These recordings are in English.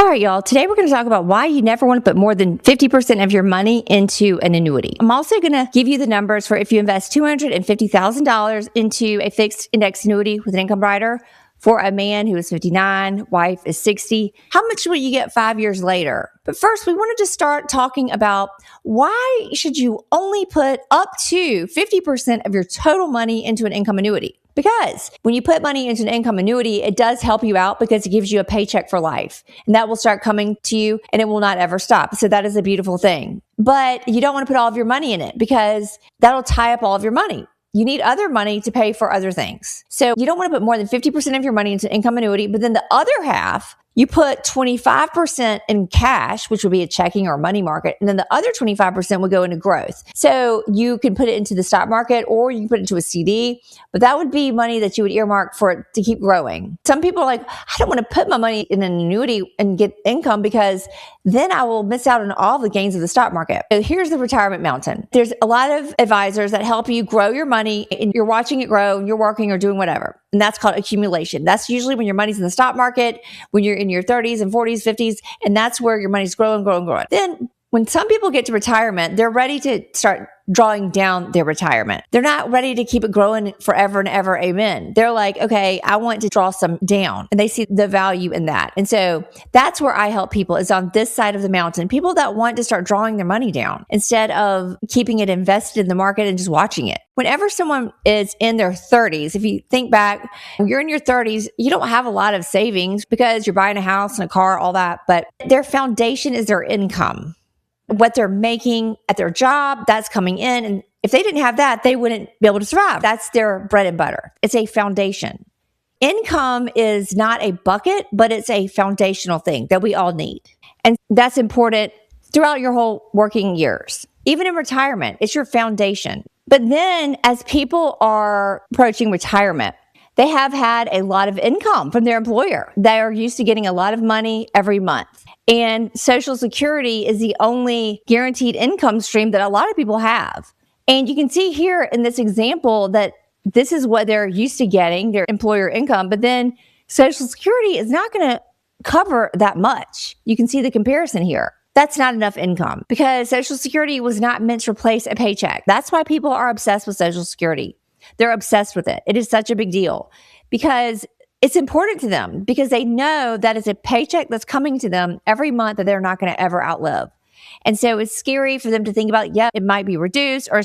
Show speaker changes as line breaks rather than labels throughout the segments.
All right, y'all. Today we're going to talk about why you never want to put more than 50% of your money into an annuity. I'm also going to give you the numbers for if you invest $250,000 into a fixed index annuity with an income rider for a man who is 59, wife is 60, how much will you get 5 years later? But first, we wanted to start talking about why should you only put up to 50% of your total money into an income annuity? Because when you put money into an income annuity, it does help you out because it gives you a paycheck for life. And that will start coming to you and it will not ever stop. So that is a beautiful thing. But you don't want to put all of your money in it because that'll tie up all of your money. You need other money to pay for other things. So you don't want to put more than 50% of your money into income annuity, but then the other half, you put 25% in cash, which would be a checking or money market. And then the other 25% would go into growth. So you can put it into the stock market or you can put it into a CD, but that would be money that you would earmark for it to keep growing. Some people are like, I don't want to put my money in an annuity and get income because then I will miss out on all the gains of the stock market. So here's the retirement mountain. There's a lot of advisors that help you grow your money and you're watching it grow and you're working or doing whatever. And that's called accumulation. That's usually when your money's in the stock market, when you're in your 30s and 40s, 50s, and that's where your money's growing. Then when some people get to retirement, they're ready to start drawing down their retirement. They're not ready to keep it growing forever and ever. Amen. They're like, okay, I want to draw some down, and they see the value in that. And so that's where I help people is on this side of the mountain. People that want to start drawing their money down instead of keeping it invested in the market and just watching it. Whenever someone is in their 30s, if you think back, when you're in your 30s, you don't have a lot of savings because you're buying a house and a car, all that, but their foundation is their income. What they're making at their job, that's coming in. And if they didn't have that, they wouldn't be able to survive. That's their bread and butter. It's a foundation. Income is not a bucket, but it's a foundational thing that we all need. And that's important throughout your whole working years. Even in retirement, it's your foundation. But then as people are approaching retirement, they have had a lot of income from their employer. They are used to getting a lot of money every month. And Social Security is the only guaranteed income stream that a lot of people have. And you can see here in this example that this is what they're used to getting, their employer income. But then Social Security is not going to cover that much. You can see the comparison here. That's not enough income because Social Security was not meant to replace a paycheck. That's why people are obsessed with Social Security. They're obsessed with it. It is such a big deal because it's important to them because they know that it's a paycheck that's coming to them every month that they're not going to ever outlive. And so it's scary for them to think about, it might be reduced or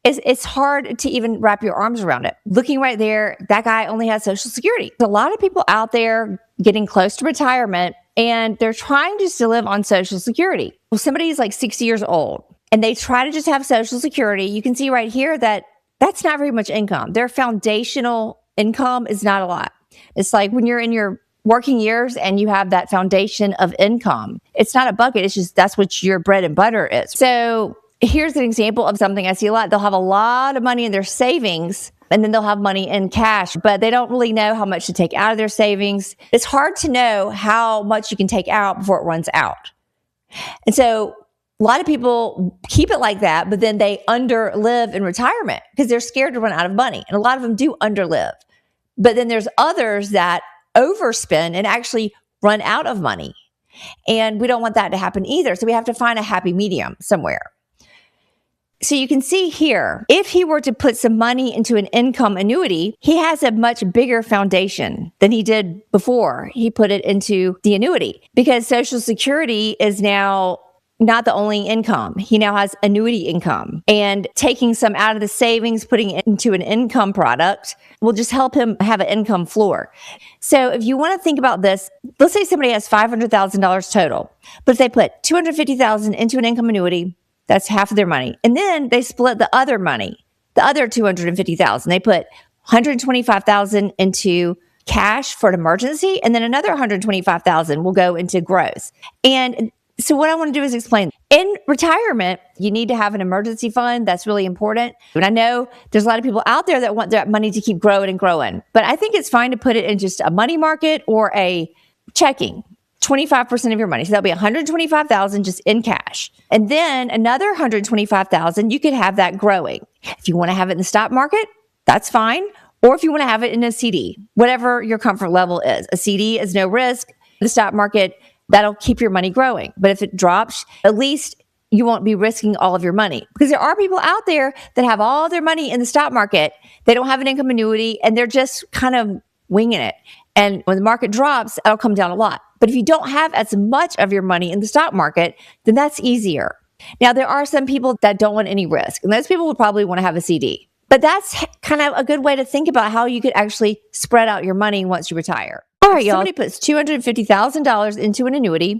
it's hard to even wrap your arms around it. Looking right there, that guy only has Social Security. There's a lot of people out there getting close to retirement and they're trying just to live on Social Security. Well, somebody's like 60 years old and they try to just have Social Security. You can see right here that that's not very much income. Their foundational income is not a lot. It's like when you're in your working years and you have that foundation of income, it's not a bucket. It's just that's what your bread and butter is. So here's an example of something I see a lot. They'll have a lot of money in their savings and then they'll have money in cash, but they don't really know how much to take out of their savings. It's hard to know how much you can take out before it runs out. And so a lot of people keep it like that, but then they underlive in retirement because they're scared to run out of money. And a lot of them do underlive. But then there's others that overspend and actually run out of money. And we don't want that to happen either. So we have to find a happy medium somewhere. So you can see here, if he were to put some money into an income annuity, he has a much bigger foundation than he did before he put it into the annuity because Social Security is now not the only income. He now has annuity income, and taking some out of the savings, putting it into an income product will just help him have an income floor. So if you want to think about this, let's say somebody has $500,000 total, but if they put $250,000 into an income annuity, that's half of their money. And then they split the other money, the other $250,000. They put $125,000 into cash for an emergency, and then another $125,000 will go into growth. And so what I want to do is explain. In retirement, you need to have an emergency fund. That's really important. And I know there's a lot of people out there that want that money to keep growing and growing. But I think it's fine to put it in just a money market or a checking, 25% of your money. So that'll be $125,000 just in cash. And then another $125,000, you could have that growing. If you want to have it in the stock market, that's fine. Or if you want to have it in a CD, whatever your comfort level is. A CD is no risk. The stock market That'll keep your money growing. But if it drops, at least you won't be risking all of your money, because there are people out there that have all their money in the stock market. They don't have an income annuity and they're just kind of winging it. And when the market drops, it'll come down a lot. But if you don't have as much of your money in the stock market, then that's easier. Now, there are some people that don't want any risk, and those people will probably want to have a CD. But that's kind of a good way to think about how you could actually spread out your money once you retire. All right, y'all. Somebody puts $250,000 into an annuity,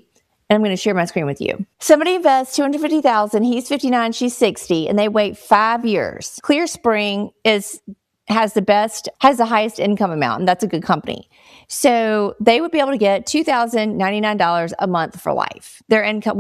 and I'm going to share my screen with you. Somebody invests $250,000. He's 59, she's 60, and they wait 5 years. Clear Spring has the highest income amount, and that's a good company. So they would be able to get $2,099 a month for life. Their income,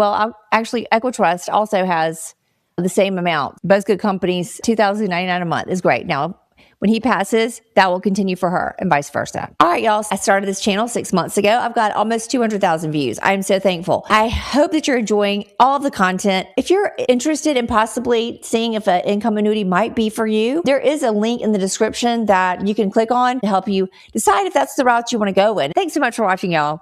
actually, Equitrust also has the same amount. Both good companies, $2,099 a month is great. Now, when he passes, that will continue for her and vice versa. All right, y'all. I started this channel 6 months ago. I've got almost 200,000 views. I'm so thankful. I hope that you're enjoying all of the content. If you're interested in possibly seeing if an income annuity might be for you, there is a link in the description that you can click on to help you decide if that's the route you want to go in. Thanks so much for watching, y'all.